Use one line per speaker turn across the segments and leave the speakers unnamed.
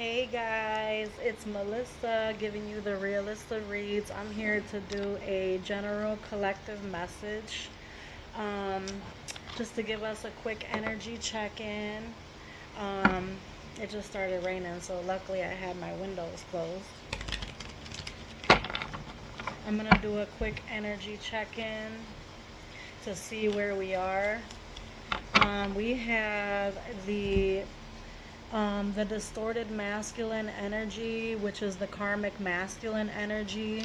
Hey guys, it's Melissa giving you the realista reads. I'm here to do a general collective message. Um, just to give us a quick energy check-in. Um, it just started raining, so luckily I had my windows closed. I'm gonna do a quick energy check-in to see where we are. We have the distorted masculine energy, which is the karmic masculine energy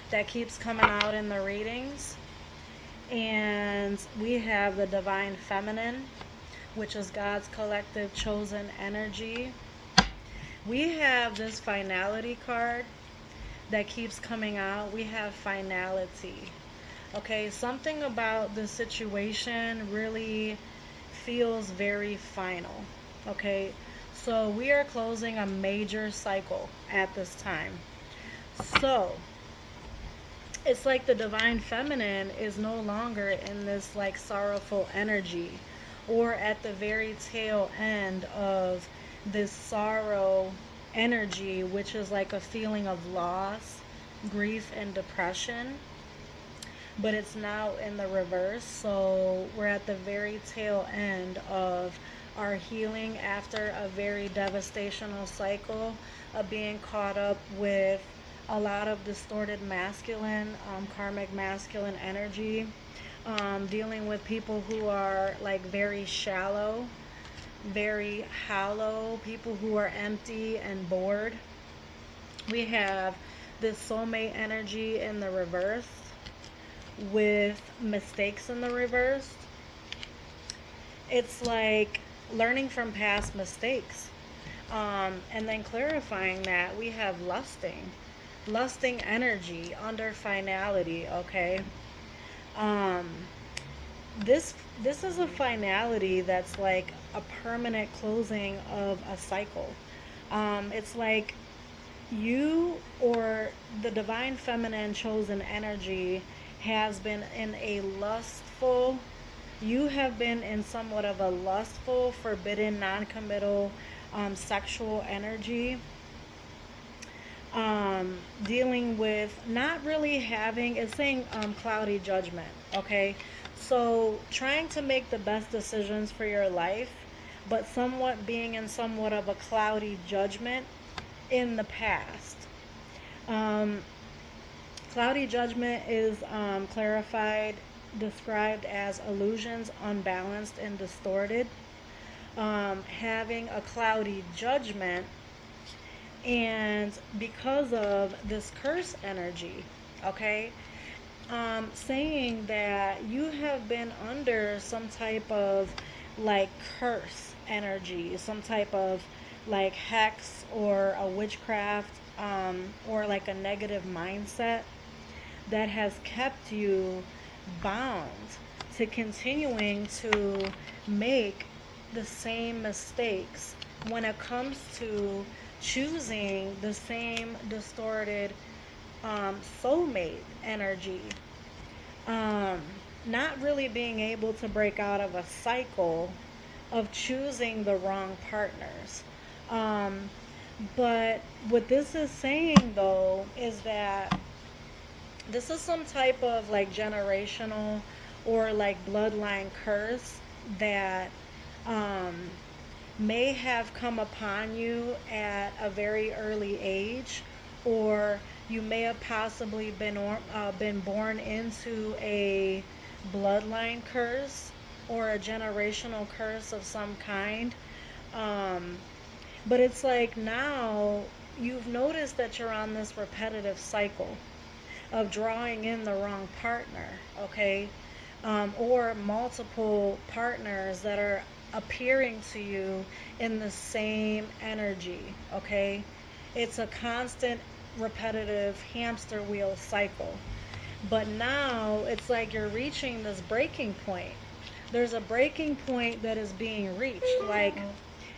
that keeps coming out in the readings. And we have the divine feminine, which is God's collective chosen energy. We have this finality card that keeps coming out. We have finality. Okay, something about the situation really feels very final. Okay, so we are closing a major cycle at this time. So it's like the divine feminine is no longer in this like sorrowful energy or at the very tail end of this sorrow energy, which is like a feeling of loss, grief, and depression. But it's now in the reverse. So we're at the very tail end of our healing after a very devastational cycle of being caught up with a lot of distorted masculine, karmic masculine energy, dealing with people who are like very shallow, very hollow, people who are empty and bored. We have this soulmate energy in the reverse with mistakes in the reverse. It's like learning from past mistakes. And then clarifying that we have lusting energy under finality. Okay. um this is a finality that's like a permanent closing of a cycle. It's like you or the divine feminine chosen energy has been in a lustful, you have been in somewhat of a lustful, forbidden, non-committal, sexual energy, dealing with not really having, it's saying cloudy judgment. Okay, so trying to make the best decisions for your life, but somewhat being in somewhat of a cloudy judgment in the past. um, Cloudy judgment is clarified, described as illusions, unbalanced, and distorted. Having a cloudy judgment, and because of this curse energy, okay, saying that you have been under some type of like curse energy, some type of like hex or a witchcraft, or like a negative mindset that has kept you bound to continuing to make the same mistakes when it comes to choosing the same distorted soulmate energy. Um, Not really being able to break out of a cycle of choosing the wrong partners. Um, but what this is saying though is that this is some type of like generational or like bloodline curse that um, may have come upon you at a very early age, or you may have possibly been born into a bloodline curse or a generational curse of some kind. Um, but it's like now you've noticed that you're on this repetitive cycle of drawing in the wrong partner, okay? Or multiple partners that are appearing to you in the same energy, okay? It's a constant, repetitive hamster wheel cycle. But now it's like you're reaching this breaking point. There's a breaking point that is being reached. Like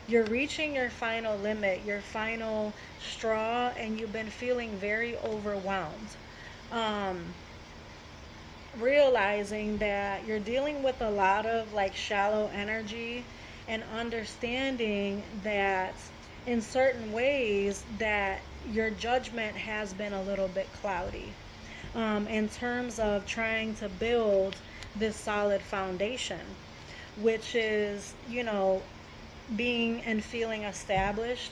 you're reaching your final limit, your final straw, and you've been feeling very overwhelmed. Um, Realizing that you're dealing with a lot of like shallow energy, and understanding that in certain ways that your judgment has been a little bit cloudy, in terms of trying to build this solid foundation, which is, being and feeling established,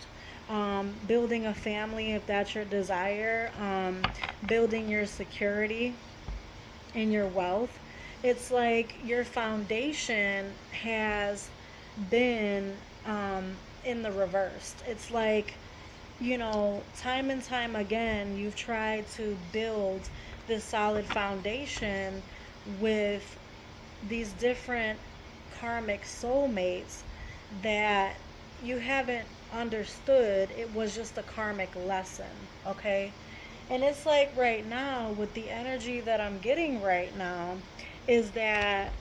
building a family if that's your desire, building your security and your wealth. It's like your foundation has been, in the reversed. It's like, time and time again, you've tried to build this solid foundation with these different karmic soulmates that you haven't understood. It was just a karmic lesson, okay? And it's like right now, with the energy that I'm getting right now, is that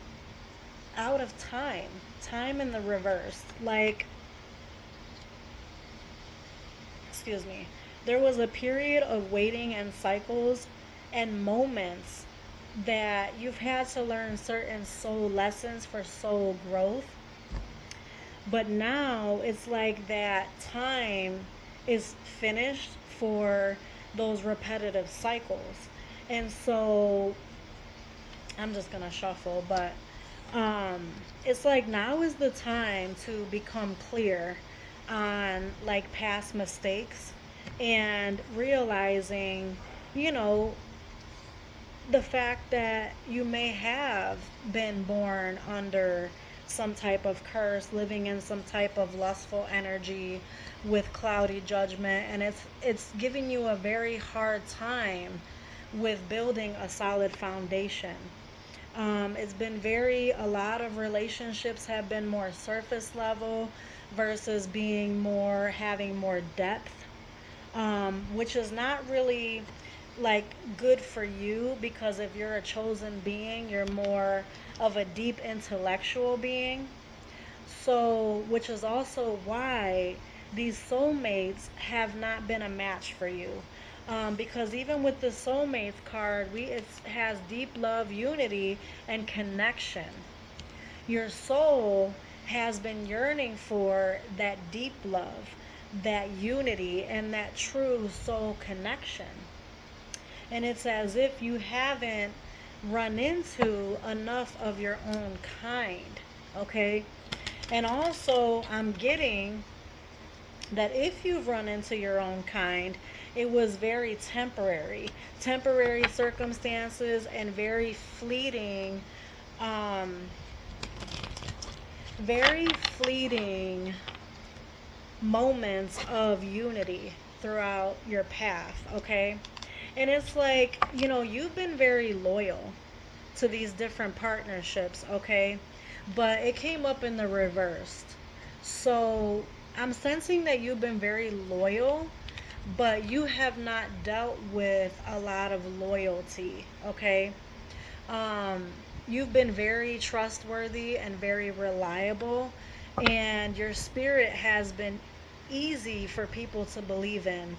out of time in the reverse. Like, excuse me, there was a period of waiting and cycles and moments that you've had to learn certain soul lessons for soul growth. But now it's like that time is finished for those repetitive cycles. And so I'm just going to shuffle, but it's like now is the time to become clear on like past mistakes and realizing, you know, the fact that you may have been born under some type of curse, living in some type of lustful energy with cloudy judgment, and it's giving you a very hard time with building a solid foundation. It's been a lot of relationships have been more surface level versus having more depth, which is not really like good for you, because if you're a chosen being, you're more of a deep intellectual being. So, which is also why these soulmates have not been a match for you. Because even with the soulmates card, it has deep love, unity, and connection. Your soul has been yearning for that deep love, that unity, and that true soul connection. And it's as if you haven't run into enough of your own kind, okay? And also, I'm getting that if you've run into your own kind, it was temporary circumstances, and um, very fleeting moments of unity throughout your path, okay? And it's like, you've been very loyal to these different partnerships, okay? But it came up in the reversed. So I'm sensing that you've been very loyal, but you have not dealt with a lot of loyalty, okay? Um, you've been very trustworthy and very reliable, and your spirit has been easy for people to believe in,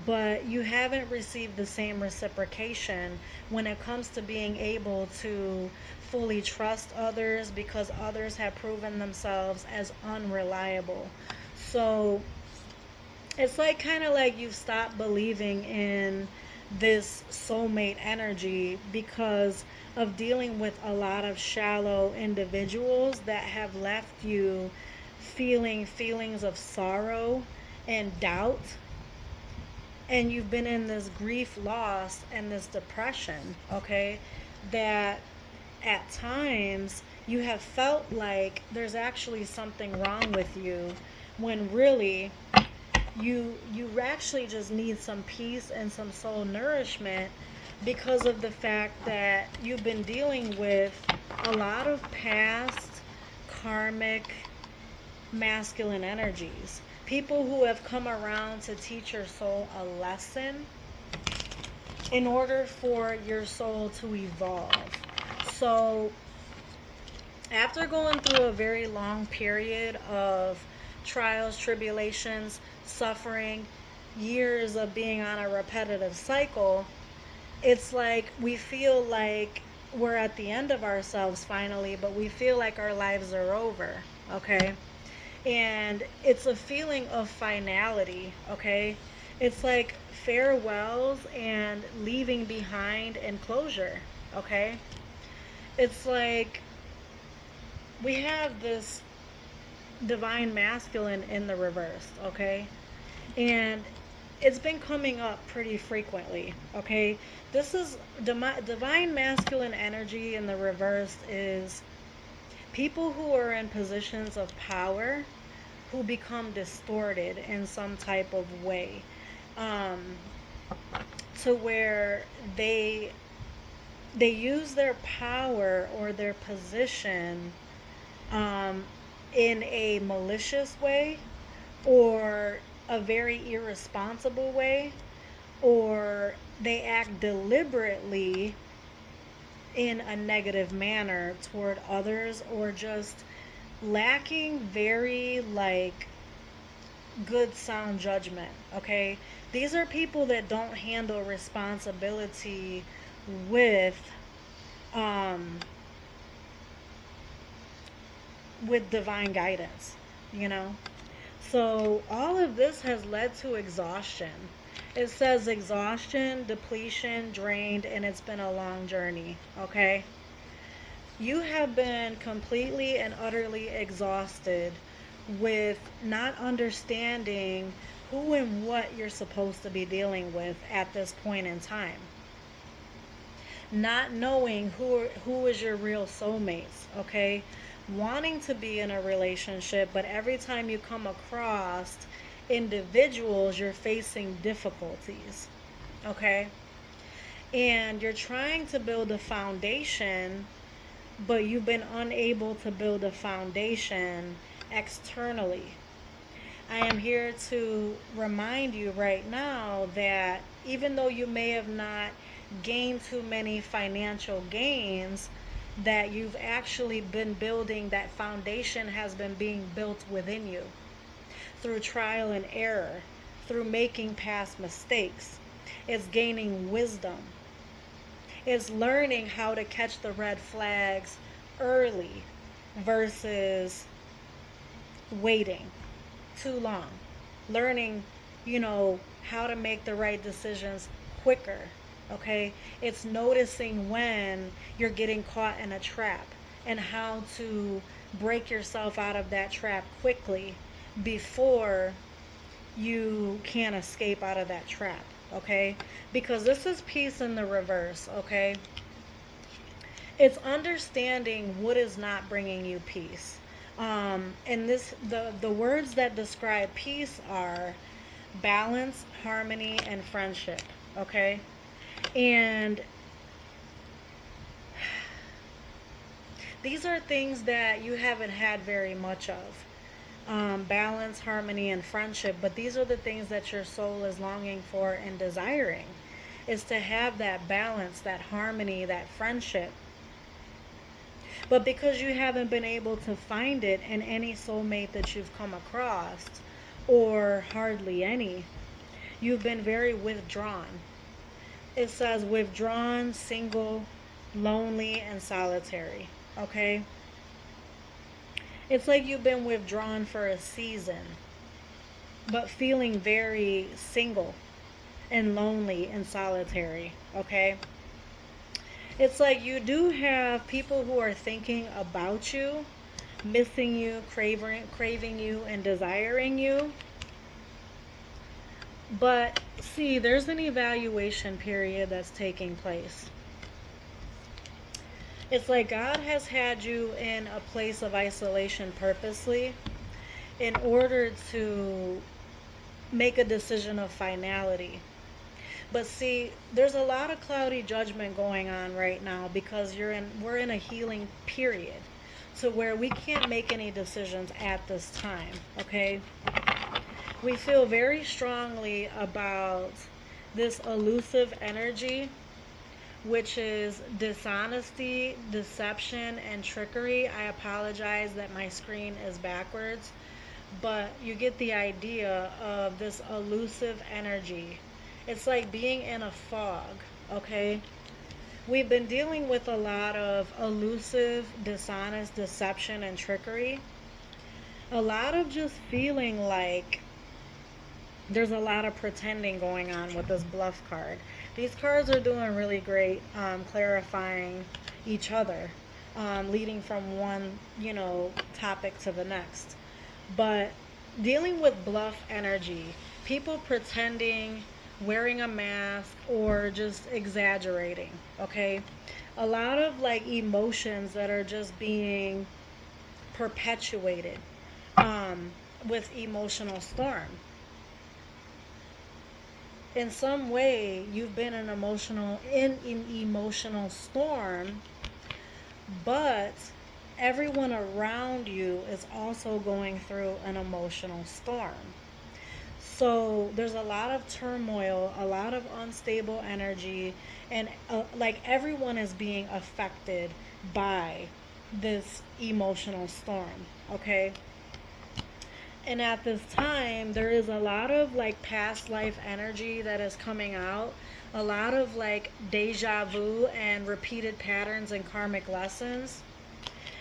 but you haven't received the same reciprocation when it comes to being able to fully trust others, because others have proven themselves as unreliable. So it's like kind of like you've stopped believing in this soulmate energy because of dealing with a lot of shallow individuals that have left you feeling feelings of sorrow and doubt, and you've been in this grief, loss, and this depression, okay, that at times you have felt like there's actually something wrong with you, when really you actually just need some peace and some soul nourishment, because of the fact that you've been dealing with a lot of past karmic masculine energies. People who have come around to teach your soul a lesson in order for your soul to evolve. So, after going through a very long period of trials, tribulations, suffering, years of being on a repetitive cycle, it's like we feel like we're at the end of ourselves finally, but we feel like our lives are over, okay? And it's a feeling of finality, okay? It's like farewells and leaving behind and closure, okay? It's like we have this divine masculine in the reverse, okay? And it's been coming up pretty frequently, okay? This is divine masculine energy in the reverse is people who are in positions of power who become distorted in some type of way, um, to where they use their power or their position, um, in a malicious way or a very irresponsible way, or they act deliberately in a negative manner toward others, or just lacking very like good sound judgment, okay? These are people that don't handle responsibility with um with divine guidance, you know? So all of this has led to exhaustion. It says exhaustion, depletion, drained, and it's been a long journey, okay? You have been completely and utterly exhausted with not understanding who and what you're supposed to be dealing with at this point in time. Not knowing who is your real soulmates, okay? Wanting to be in a relationship, but every time you come across individuals, you're facing difficulties, okay? And you're trying to build a foundation, but you've been unable to build a foundation externally. I am here to remind you right now that even though you may have not gained too many financial gains, that you've actually been building, that foundation has been being built within you through trial and error, through making past mistakes. It's gaining wisdom. It's learning how to catch the red flags early versus waiting too long. Learning, how to make the right decisions quicker. Okay? It's noticing when you're getting caught in a trap and how to break yourself out of that trap quickly before you can escape out of that trap. Okay? Because this is peace in the reverse. Okay? It's understanding what is not bringing you peace. And the words that describe peace are balance, harmony, and friendship. Okay? And these are things that you haven't had very much of. Balance, harmony, and friendship. But these are the things that your soul is longing for and desiring. Is to have that balance, that harmony, that friendship. But because you haven't been able to find it in any soulmate that you've come across, or hardly any, you've been very withdrawn. It says withdrawn, single, lonely, and solitary. Okay? It's like you've been withdrawn for a season, but feeling very single and lonely and solitary. Okay? It's like you do have people who are thinking about you, missing you, craving you, and desiring you. But see, there's an evaluation period that's taking place. It's like God has had you in a place of isolation purposely in order to make a decision of finality. But see, there's a lot of cloudy judgment going on right now because we're in a healing period to where we can't make any decisions at this time, okay? We feel very strongly about this elusive energy, which is dishonesty, deception, and trickery. I apologize that my screen is backwards, but you get the idea of this elusive energy. It's like being in a fog, okay? We've been dealing with a lot of elusive, dishonest, deception, and trickery. a lot of just feeling like there's a lot of pretending going on with this bluff card. These cards are doing really great, clarifying each other, leading from one, topic to the next. But dealing with bluff energy, people pretending, wearing a mask, or just exaggerating, okay? A lot of like emotions that are just being perpetuated with emotional storm. In some way, you've been in emotional storm, but everyone around you is also going through an emotional storm. So there's a lot of turmoil, a lot of unstable energy, and like everyone is being affected by this emotional storm, okay? And at this time, there is a lot of like past life energy that is coming out, a lot of like deja vu and repeated patterns and karmic lessons.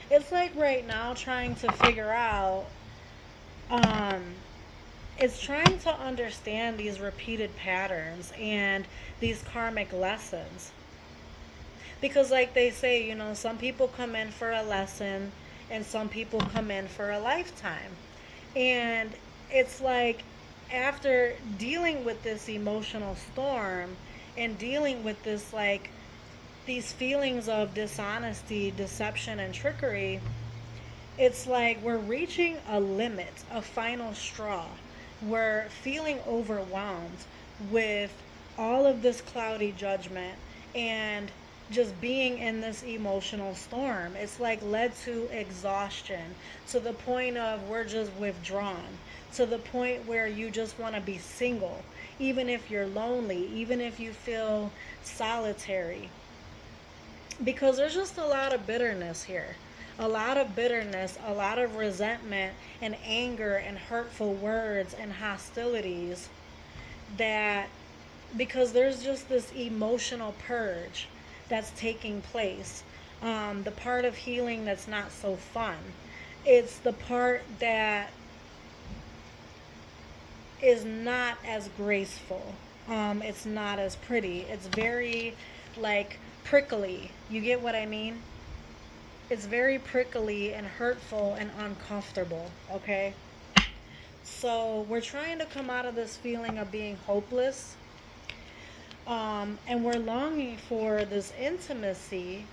It's like right now trying to figure out, um, it's trying to understand these repeated patterns and these karmic lessons. Because, like they say, some people come in for a lesson and some people come in for a lifetime. And it's like after dealing with this emotional storm and dealing with this, like, these feelings of dishonesty, deception, and trickery, it's like we're reaching a limit, a final straw. We're feeling overwhelmed with all of this cloudy judgment and just being in this emotional storm. It's like led to exhaustion, to the point of we're just withdrawn, to the point where you just want to be single, even if you're lonely, even if you feel solitary, because there's just a lot of bitterness here. A lot of bitterness, a lot of resentment and anger and hurtful words and hostilities, that because there's just this emotional purge that's taking place. The part of healing that's not so fun. It's the part that is not as graceful. It's not as pretty. It's very like prickly. You get what I mean? It's very prickly and hurtful and uncomfortable, okay? So we're trying to come out of this feeling of being hopeless, and we're longing for this intimacy,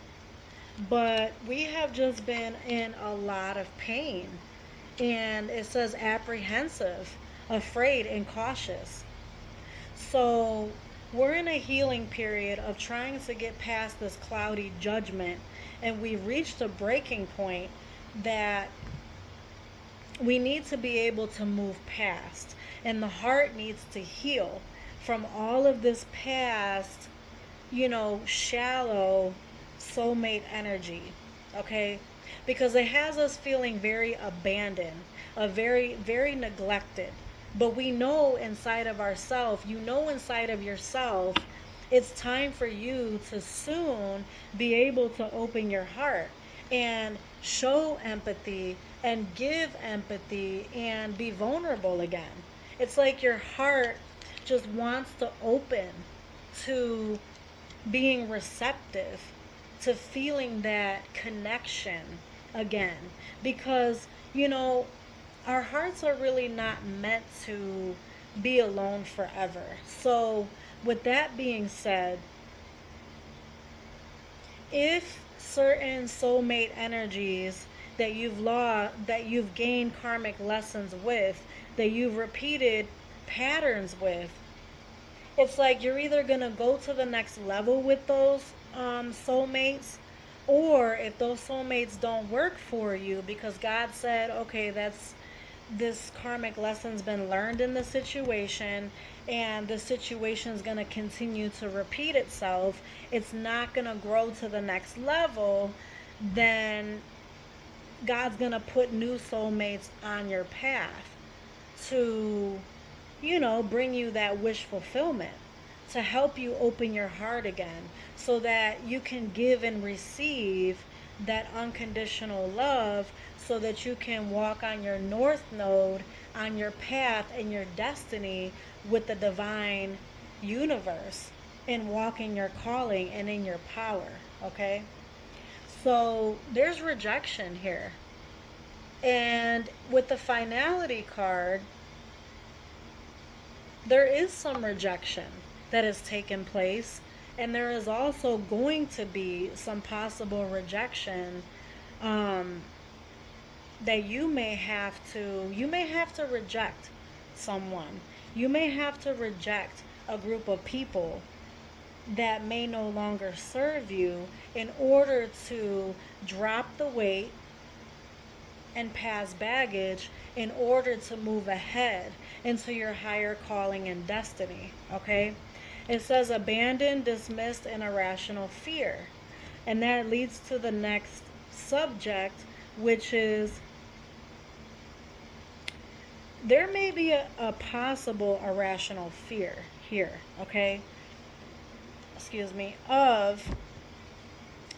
but we have just been in a lot of pain. And it says apprehensive, afraid, and cautious. So we're in a healing period of trying to get past this cloudy judgment, and we reached a breaking point that we need to be able to move past. And the heart needs to heal from all of this past, shallow soulmate energy, okay? Because it has us feeling very abandoned, very, very neglected. But we know inside of ourselves, inside of yourself, it's time for you to soon be able to open your heart and show empathy and give empathy and be vulnerable again. It's like your heart just wants to open to being receptive, to feeling that connection again. Because, our hearts are really not meant to be alone forever. So, with that being said, if certain soulmate energies that you've gained karmic lessons with, that you've repeated patterns with, it's like you're either going to go to the next level with those soulmates, or if those soulmates don't work for you because God said, okay, this karmic lesson's been learned in the situation, and the situation is going to continue to repeat itself, it's not going to grow to the next level, then God's going to put new soulmates on your path to, bring you that wish fulfillment, to help you open your heart again so that you can give and receive that unconditional love so that you can walk on your north node, on your path and your destiny with the divine universe, and walk in your calling and in your power. Okay? So there's rejection here. And with the finality card, there is some rejection that has taken place, and there is also going to be some possible rejection, um, that you may have to reject someone. You may have to reject a group of people that may no longer serve you in order to drop the weight and pass baggage in order to move ahead into your higher calling and destiny. Okay? It says abandon, dismissed, and irrational fear. And that leads to the next subject, which is there may be a possible irrational fear here, okay? Excuse me, of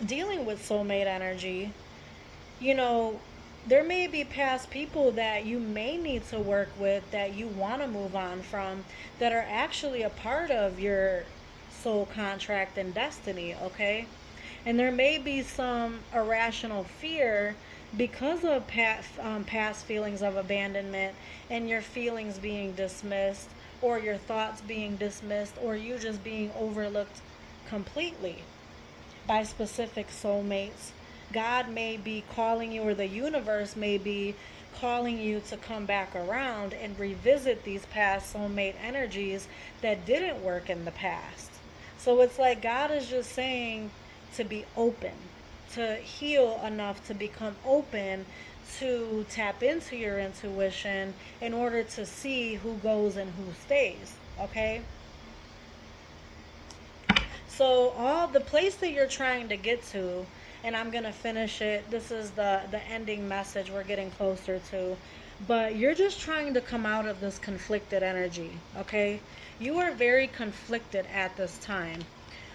dealing with soulmate energy. You know, there may be past people that you may need to work with, that you want to move on from, that are actually a part of your soul contract and destiny, okay? And there may be some irrational fear because of past feelings of abandonment, and your feelings being dismissed, or your thoughts being dismissed, or you just being overlooked completely by specific soulmates. God may be calling you, or the universe may be calling you to come back around and revisit these past soulmate energies that didn't work in the past. So it's like God is just saying to be open, to heal enough to become open to tap into your intuition in order to see who goes and who stays. Okay? So all the place that you're trying to get to, and I'm going to finish it. This is the ending message we're getting closer to. But you're just trying to come out of this conflicted energy, okay? You are very conflicted at this time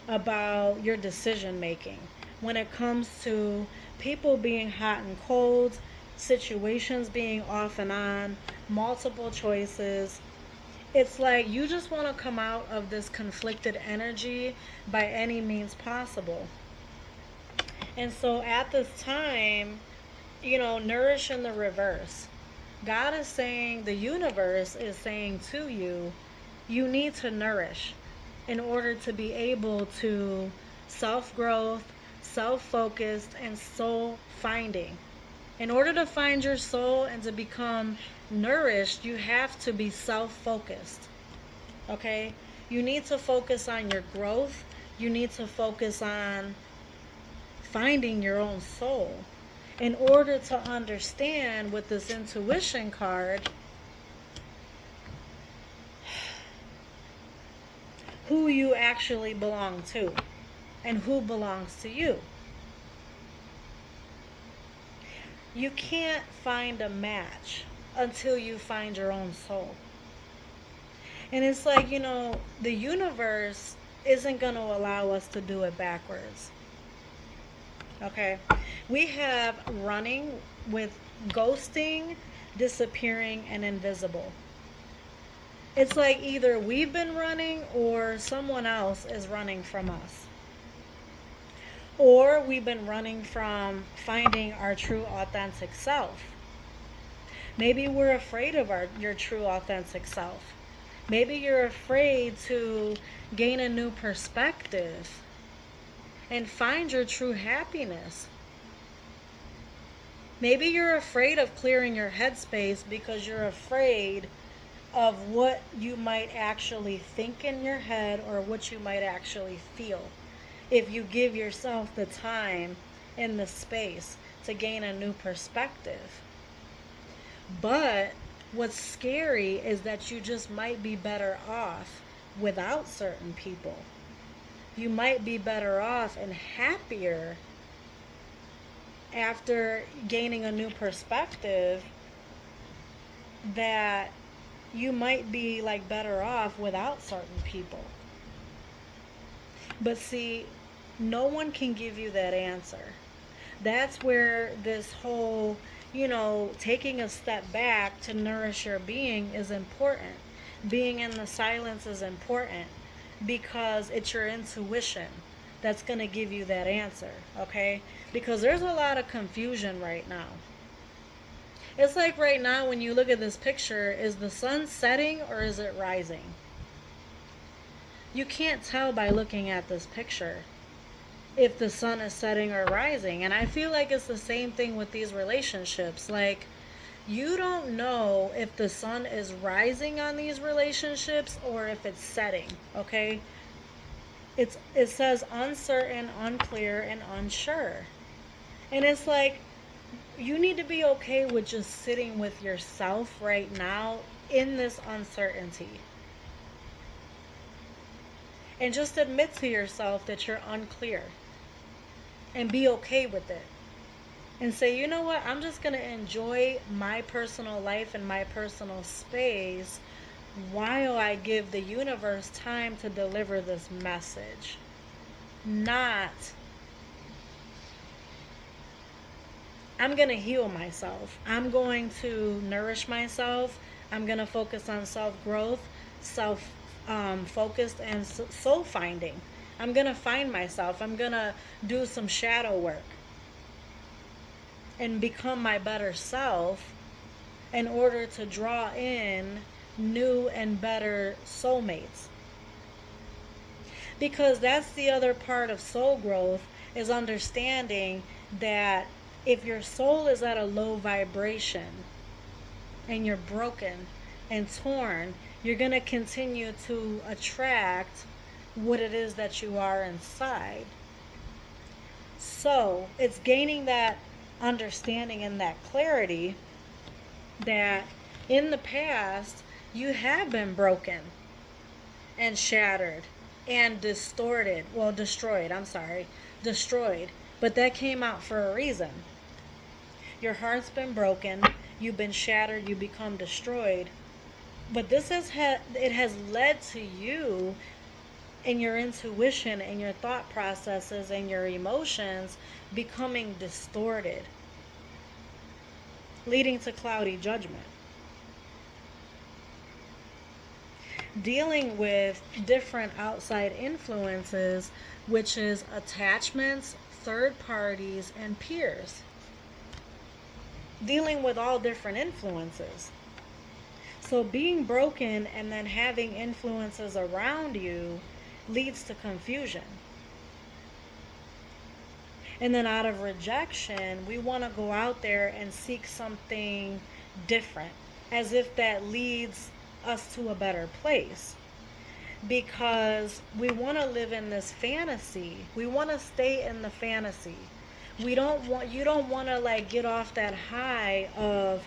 about your decision making when it comes to people being hot and cold, situations being off and on, multiple choices. It's like you just want to come out of this conflicted energy by any means possible. And so at this time, nourish in the reverse. God is saying, the universe is saying to you, you need to nourish in order to be able to self-growth, self-focused, and soul finding. In order to find your soul and to become nourished, you have to be self-focused. Okay? You need to focus on your growth. You need to focus on finding your own soul in order to understand with this intuition card who you actually belong to and who belongs to you. You can't find a match until you find your own soul. And it's like, the universe isn't going to allow us to do it backwards. Okay? We have running with ghosting, disappearing, and invisible. It's like either we've been running or someone else is running from us. Or we've been running from finding our true authentic self. Maybe we're afraid of your true authentic self. Maybe you're afraid to gain a new perspective and find your true happiness. Maybe you're afraid of clearing your headspace because you're afraid of what you might actually think in your head or what you might actually feel if you give yourself the time and the space to gain a new perspective. But what's scary is that you just might be better off without certain people. You might be better off and happier after gaining a new perspective, that you might be like better off without certain people. But see, no one can give you that answer. That's where this whole, taking a step back to nourish your being is important. Being in the silence is important because it's your intuition that's going to give you that answer, okay? Because there's a lot of confusion right now. It's like right now when you look at this picture, is the sun setting or is it rising? You can't tell by looking at this picture if the sun is setting or rising. And I feel like it's the same thing with these relationships. Like, you don't know if the sun is rising on these relationships or if it's setting, okay? It says uncertain, unclear, and unsure. And it's like, you need to be okay with just sitting with yourself right now in this uncertainty. And just admit to yourself that you're unclear. And be okay with it. And say, you know what? I'm just going to enjoy my personal life and my personal space while I give the universe time to deliver this message. Not, I'm going to heal myself. I'm going to nourish myself. I'm going to focus on self-growth, self-focused, and soul finding. I'm going to find myself. I'm going to do some shadow work and become my better self in order to draw in new and better soulmates. Because that's the other part of soul growth, is understanding that if your soul is at a low vibration and you're broken and torn, you're going to continue to attract what it is that you are inside. So it's gaining that understanding and that clarity that in the past you have been broken and shattered and destroyed, but that came out for a reason. Your heart's been broken, you've been shattered, you become destroyed, but this it has led to you and your intuition and your thought processes and your emotions becoming distorted, leading to cloudy judgment. Dealing with different outside influences, which is attachments, third parties, and peers. Dealing with all different influences. So being broken and then having influences around you leads to confusion. And then out of rejection, we want to go out there and seek something different, as if that leads us to a better place. Because we want to live in this fantasy. We want to stay in the fantasy. You don't want to like get off that high of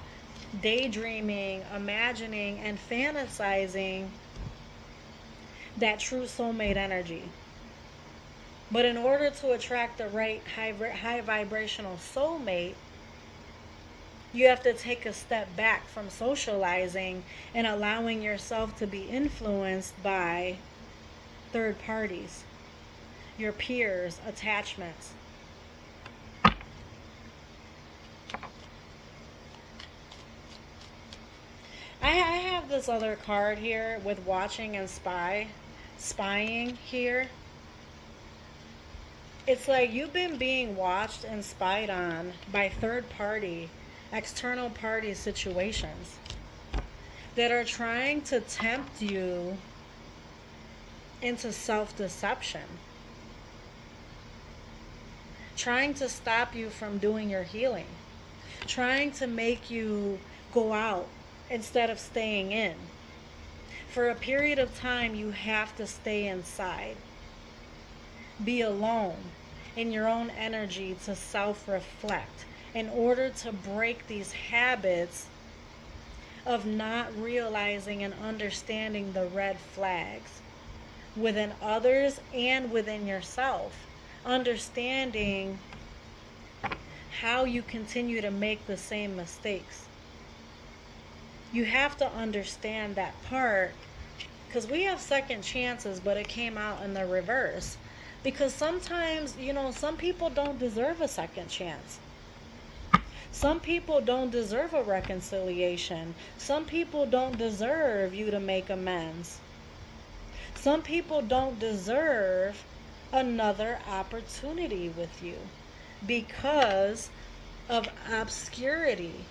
daydreaming, imagining, and fantasizing that true soulmate energy. But in order to attract the right high vibrational soulmate, you have to take a step back from socializing and allowing yourself to be influenced by third parties, your peers, attachments. I have this other card here with watching and spying here. It's like you've been being watched and spied on by third party, external party situations that are trying to tempt you into self-deception, trying to stop you from doing your healing, trying to make you go out instead of staying in. For a period of time, you have to stay inside. Be alone in your own energy to self-reflect in order to break these habits of not realizing and understanding the red flags within others and within yourself. Understanding how you continue to make the same mistakes. You have to understand that part, because we have second chances, but it came out in the reverse. Because sometimes, some people don't deserve a second chance. Some people don't deserve a reconciliation. Some people don't deserve you to make amends. Some people don't deserve another opportunity with you because of obscurity,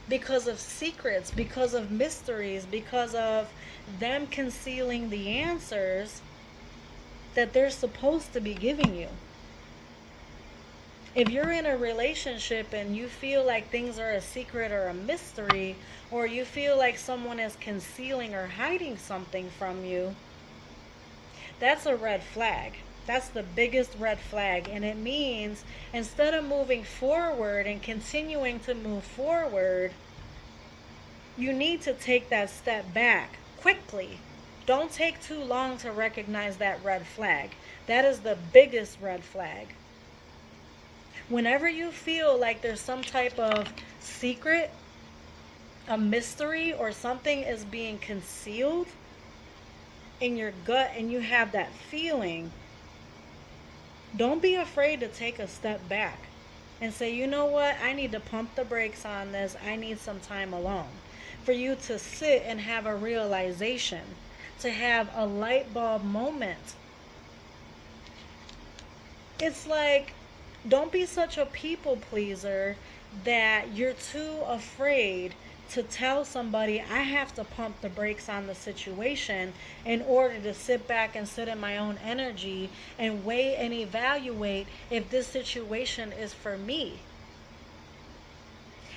because of secrets, because of mysteries, because of them concealing the answers that they're supposed to be giving you. If you're in a relationship and you feel like things are a secret or a mystery, or you feel like someone is concealing or hiding something from you, that's a red flag. That's the biggest red flag. And it means instead of moving forward and continuing to move forward, you need to take that step back quickly. Don't take too long to recognize that red flag. That is the biggest red flag. Whenever you feel like there's some type of secret, a mystery, or something is being concealed in your gut and you have that feeling, don't be afraid to take a step back and say, you know what, I need to pump the brakes on this. I need some time alone. For you to sit and have a realization, to have a light bulb moment. It's like, don't be such a people pleaser that you're too afraid to tell somebody I have to pump the brakes on the situation in order to sit back and sit in my own energy and weigh and evaluate if this situation is for me.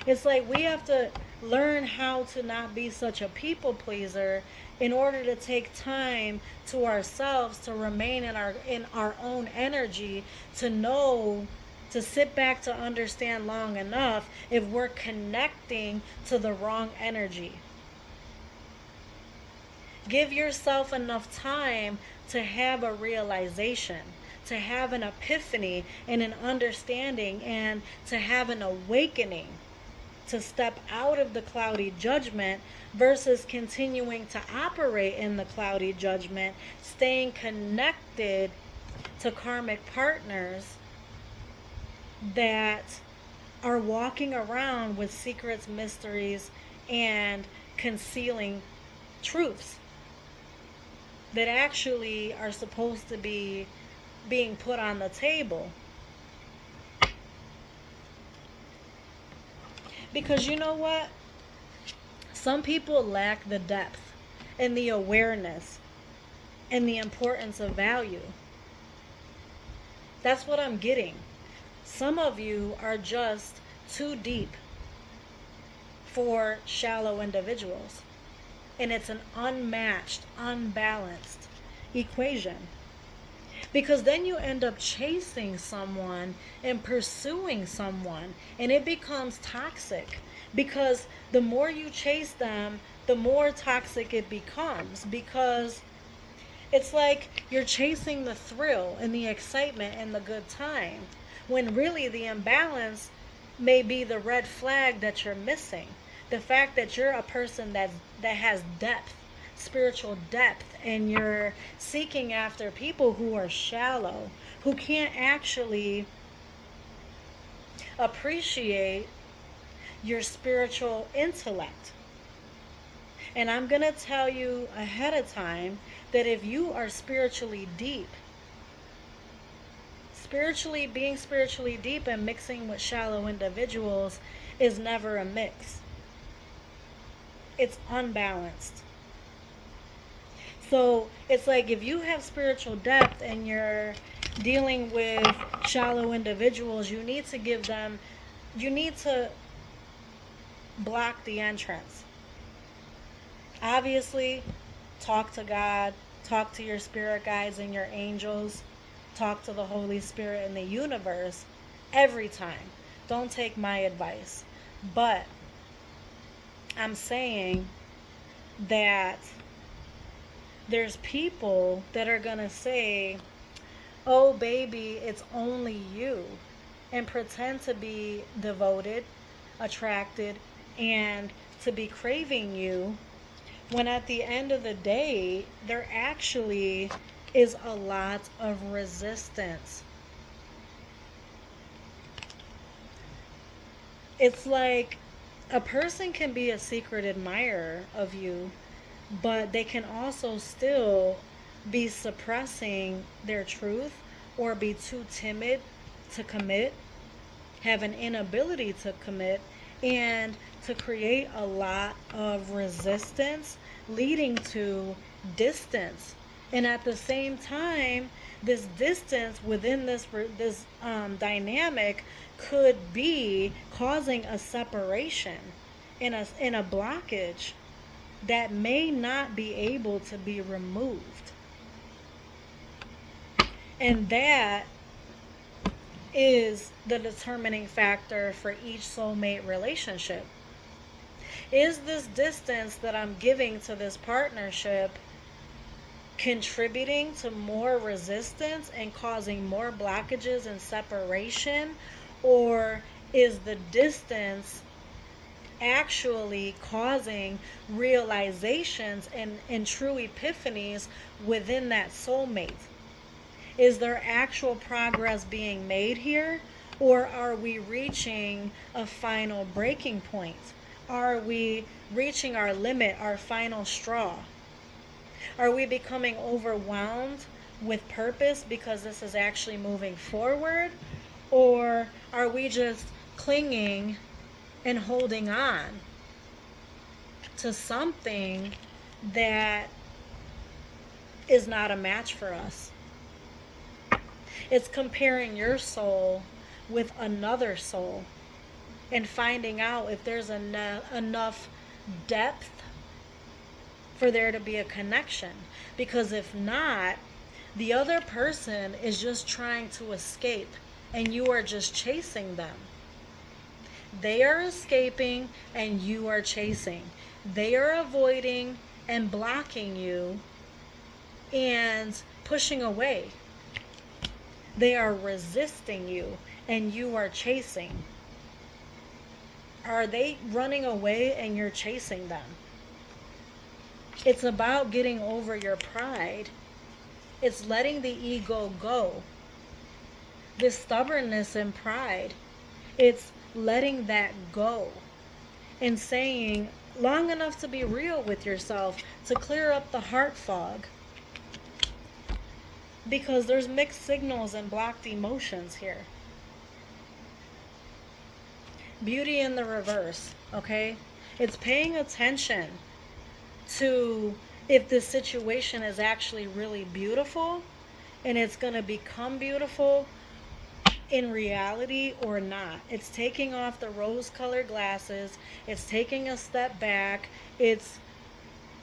It's like we have to learn how to not be such a people pleaser in order to take time to ourselves, to remain in our own energy, to know, to sit back, to understand long enough if we're connecting to the wrong energy. Give yourself enough time to have a realization, to have an epiphany and an understanding, and to have an awakening, to step out of the cloudy judgment versus continuing to operate in the cloudy judgment, staying connected to karmic partners that are walking around with secrets, mysteries, and concealing truths that actually are supposed to be being put on the table. Because you know what? Some people lack the depth and the awareness and the importance of value. That's what I'm getting. Some of you are just too deep for shallow individuals. And it's an unmatched, unbalanced equation. Because then you end up chasing someone and pursuing someone, and it becomes toxic. Because the more you chase them, the more toxic it becomes. Because it's like you're chasing the thrill and the excitement and the good time, when really the imbalance may be the red flag that you're missing. The fact that you're a person that has depth, spiritual depth, and you're seeking after people who are shallow, who can't actually appreciate your spiritual intellect. And I'm going to tell you ahead of time that if you are spiritually deep, being spiritually deep and mixing with shallow individuals is never a mix. It's unbalanced. So it's like if you have spiritual depth and you're dealing with shallow individuals, you need to block the entrance. Obviously, talk to God, talk to your spirit guides and your angels, talk to the Holy Spirit and the universe every time. Don't take my advice. But I'm saying that there's people that are going to say, oh baby, it's only you, and pretend to be devoted, attracted, and to be craving you, when at the end of the day, they're actually is a lot of resistance. It's like a person can be a secret admirer of you, but they can also still be suppressing their truth or be too timid to commit, have an inability to commit, and to create a lot of resistance leading to distance. And at the same time, this distance within this dynamic could be causing a separation in a blockage that may not be able to be removed. And that is the determining factor for each soulmate relationship. Is this distance that I'm giving to this partnership contributing to more resistance and causing more blockages and separation? Or is the distance actually causing realizations and true epiphanies within that soulmate? Is there actual progress being made here? Or are we reaching a final breaking point? Are we reaching our limit, our final straw? Are we becoming overwhelmed with purpose because this is actually moving forward? Or are we just clinging and holding on to something that is not a match for us? It's comparing your soul with another soul and finding out if there's enough depth for there to be a connection. Because if not, the other person is just trying to escape and you are just chasing them. They are escaping and you are chasing. They are avoiding and blocking you and pushing away. They are resisting you and you are chasing. Are they running away and you're chasing them? It's about getting over your pride. It's letting the ego go. This stubbornness and pride, it's letting that go and saying long enough to be real with yourself, to clear up the heart fog. Because there's mixed signals and blocked emotions here. Beauty in the reverse, okay? It's paying attention to if this situation is actually really beautiful and it's going to become beautiful in reality or not. It's taking off the rose-colored glasses. It's taking a step back. It's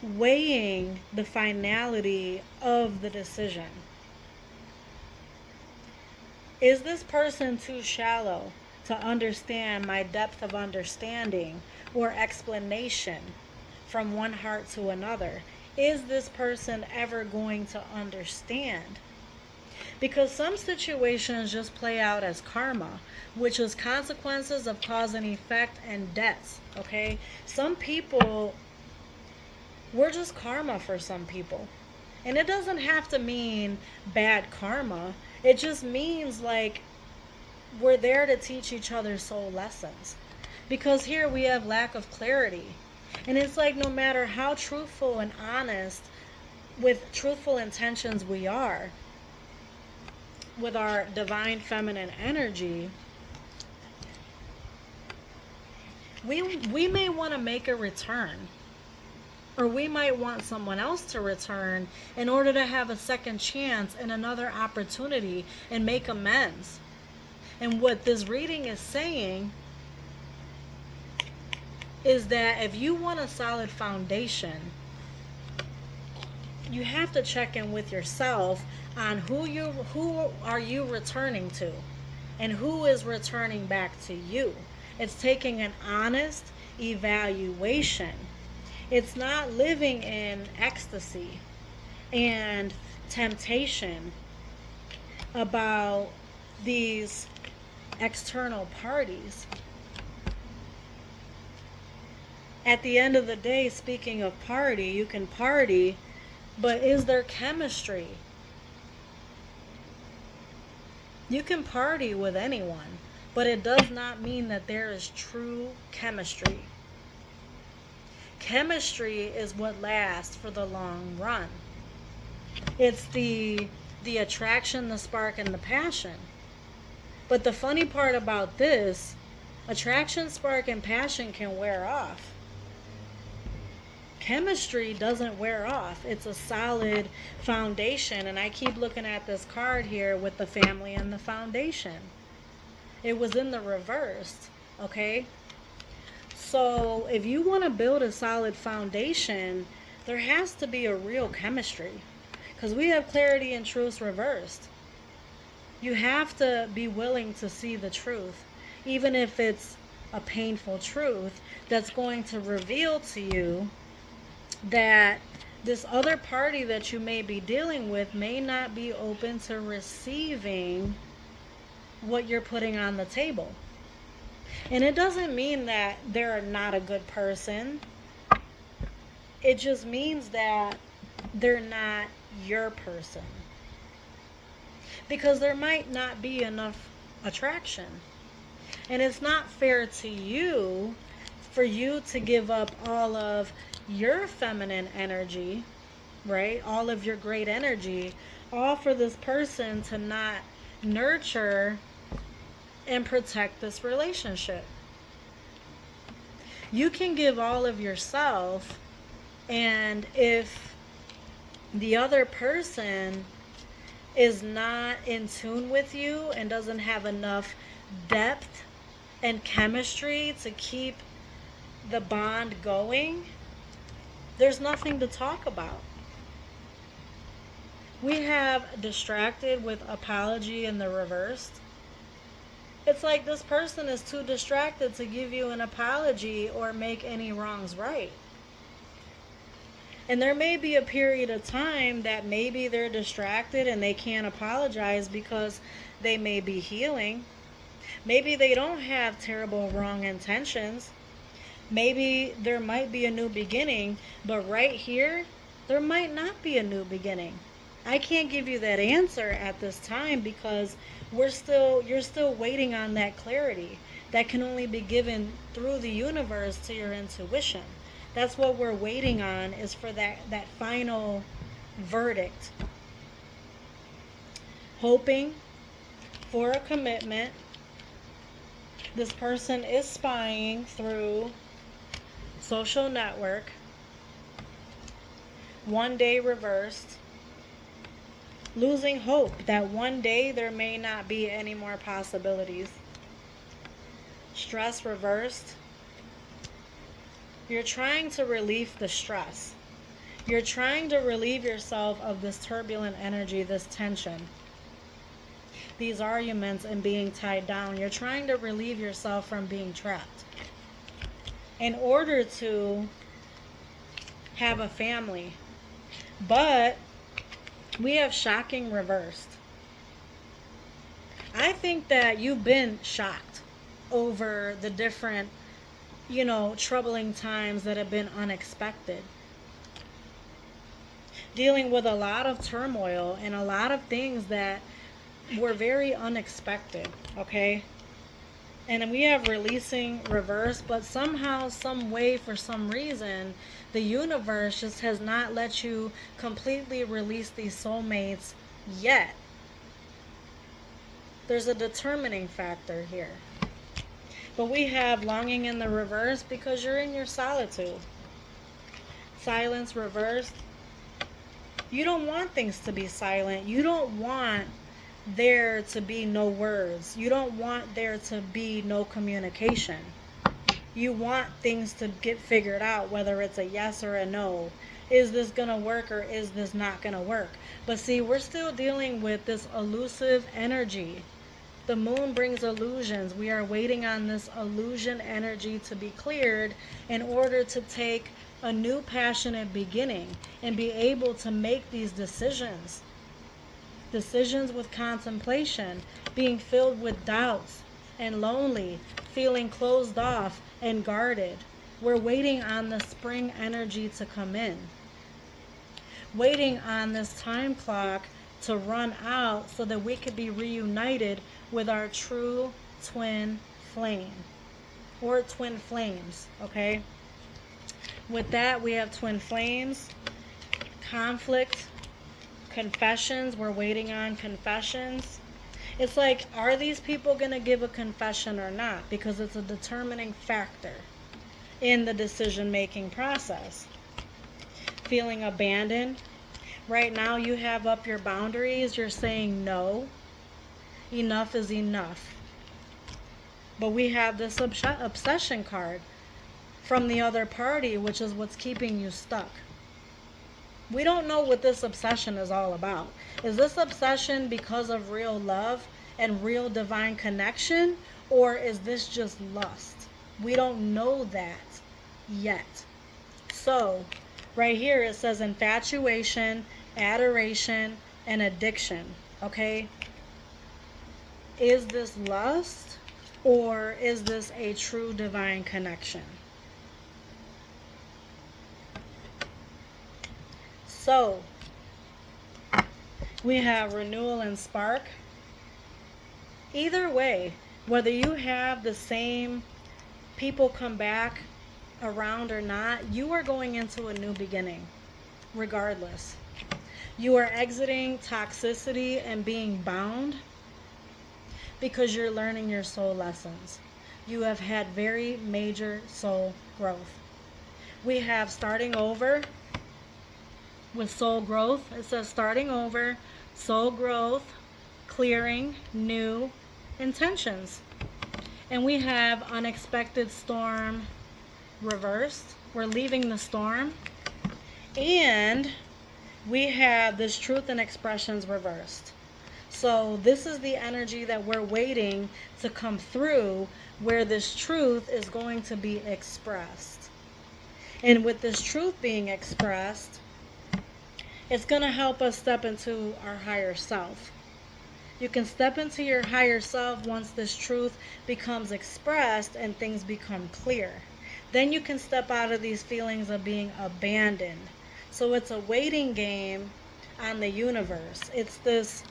weighing the finality of the decision. Is this person too shallow to understand my depth of understanding or explanation from one heart to another? Is this person ever going to understand? Because some situations just play out as karma, which is consequences of cause and effect and debts, okay? Some people, we're just karma for some people. And it doesn't have to mean bad karma. It just means like we're there to teach each other soul lessons. Because here we have lack of clarity. And it's like no matter how truthful and honest with truthful intentions we are with our divine feminine energy, we may want to make a return. Or we might want someone else to return in order to have a second chance and another opportunity and make amends. And what this reading is saying is that if you want a solid foundation, you have to check in with yourself on who are you returning to and who is returning back to you. It's taking an honest evaluation. It's not living in ecstasy and temptation about these external parties. At the end of the day, speaking of party, you can party, but is there chemistry? You can party with anyone, but it does not mean that there is true chemistry. Chemistry is what lasts for the long run. It's the attraction, the spark, and the passion. But the funny part about this, attraction, spark, and passion can wear off. Chemistry doesn't wear off. It's a solid foundation. And I keep looking at this card here with the family and the foundation. It was in the reverse, okay? So if you want to build a solid foundation, there has to be a real chemistry. Because we have clarity and truth reversed. You have to be willing to see the truth, even if it's a painful truth that's going to reveal to you that this other party that you may be dealing with may not be open to receiving what you're putting on the table. And it doesn't mean that they're not a good person. It just means that they're not your person. Because there might not be enough attraction. And it's not fair to you for you to give up all of your feminine energy, right? All of your great energy, all for this person to not nurture and protect this relationship. You can give all of yourself, and if the other person is not in tune with you and doesn't have enough depth and chemistry to keep the bond going, there's nothing to talk about. We have distracted with apology in the reversed. It's like this person is too distracted to give you an apology or make any wrongs right. And there may be a period of time that maybe they're distracted and they can't apologize because they may be healing. Maybe they don't have terrible wrong intentions. Maybe there might be a new beginning, but right here, there might not be a new beginning. I can't give you that answer at this time because you're still waiting on that clarity that can only be given through the universe to your intuition. That's what we're waiting on, is for that final verdict. Hoping for a commitment. This person is spying through social network. One day reversed. Losing hope that one day there may not be any more possibilities. Stress reversed. You're trying to relieve the stress. You're trying to relieve yourself of this turbulent energy, this tension, these arguments and being tied down. You're trying to relieve yourself from being trapped in order to have a family. But we have shocking reversed. I think that you've been shocked over the different, troubling times that have been unexpected. Dealing with a lot of turmoil and a lot of things that were very unexpected, okay? And we have releasing reverse, but somehow, some way, for some reason, the universe just has not let you completely release these soulmates yet. There's a determining factor here. But we have longing in the reverse because you're in your solitude. Silence reversed. You don't want things to be silent. You don't want there to be no words. You don't want there to be no communication. You want things to get figured out, whether it's a yes or a no. Is this going to work or is this not going to work? But see, we're still dealing with this elusive energy. The moon brings illusions. We are waiting on this illusion energy to be cleared in order to take a new passionate beginning and be able to make these decisions. Decisions with contemplation, being filled with doubts and lonely, feeling closed off and guarded. We're waiting on the spring energy to come in. Waiting on this time clock to run out so that we could be reunited with our true twin flame or twin flames, okay? With that, we have twin flames, conflict, confessions. We're waiting on confessions. It's like, are these people going to give a confession or not? Because it's a determining factor in the decision-making process. Feeling abandoned. Right now you have up your boundaries. You're saying no. Enough is enough. But we have this obsession card from the other party, which is what's keeping you stuck. We don't know what this obsession is all about. Is this obsession because of real love and real divine connection? Or is this just lust? We don't know that yet. So, right here it says infatuation, adoration, and addiction. Okay? Is this lust? Or is this a true divine connection? So, we have renewal and spark. Either way, whether you have the same people come back around or not, you are going into a new beginning, regardless. You are exiting toxicity and being bound because you're learning your soul lessons. You have had very major soul growth. We have starting over with soul growth. It says starting over, soul growth, clearing, new intentions. And we have unexpected storm reversed. We're leaving the storm. And we have this truth and expressions reversed. So this is the energy that we're waiting to come through, where this truth is going to be expressed. And with this truth being expressed, it's going to help us step into our higher self. You can step into your higher self once this truth becomes expressed and things become clear. Then you can step out of these feelings of being abandoned. So it's a waiting game on the universe. It's this,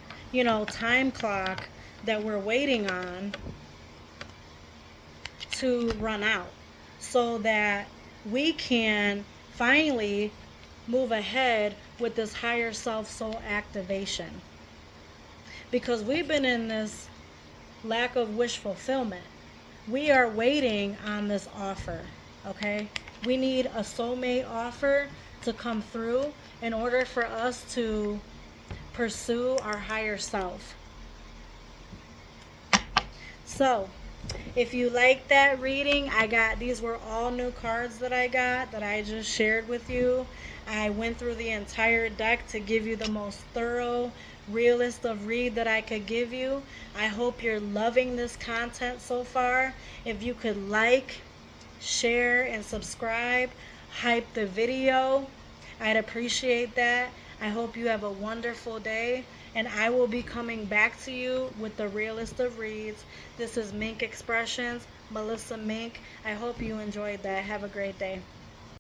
time clock that we're waiting on to run out so that we can finally move ahead with this higher self soul activation. Because we've been in this lack of wish fulfillment. We are waiting on this offer, okay? We need a soulmate offer to come through in order for us to pursue our higher self. So, if you like that reading, these were all new cards that I just shared with you. I went through the entire deck to give you the most thorough, realist of read that I could give you. I hope you're loving this content so far. If you could like, share, and subscribe, hype the video, I'd appreciate that. I hope you have a wonderful day, and I will be coming back to you with the realist of reads. This is Mink Expressions, Melissa Mink. I hope you enjoyed that. Have a great day.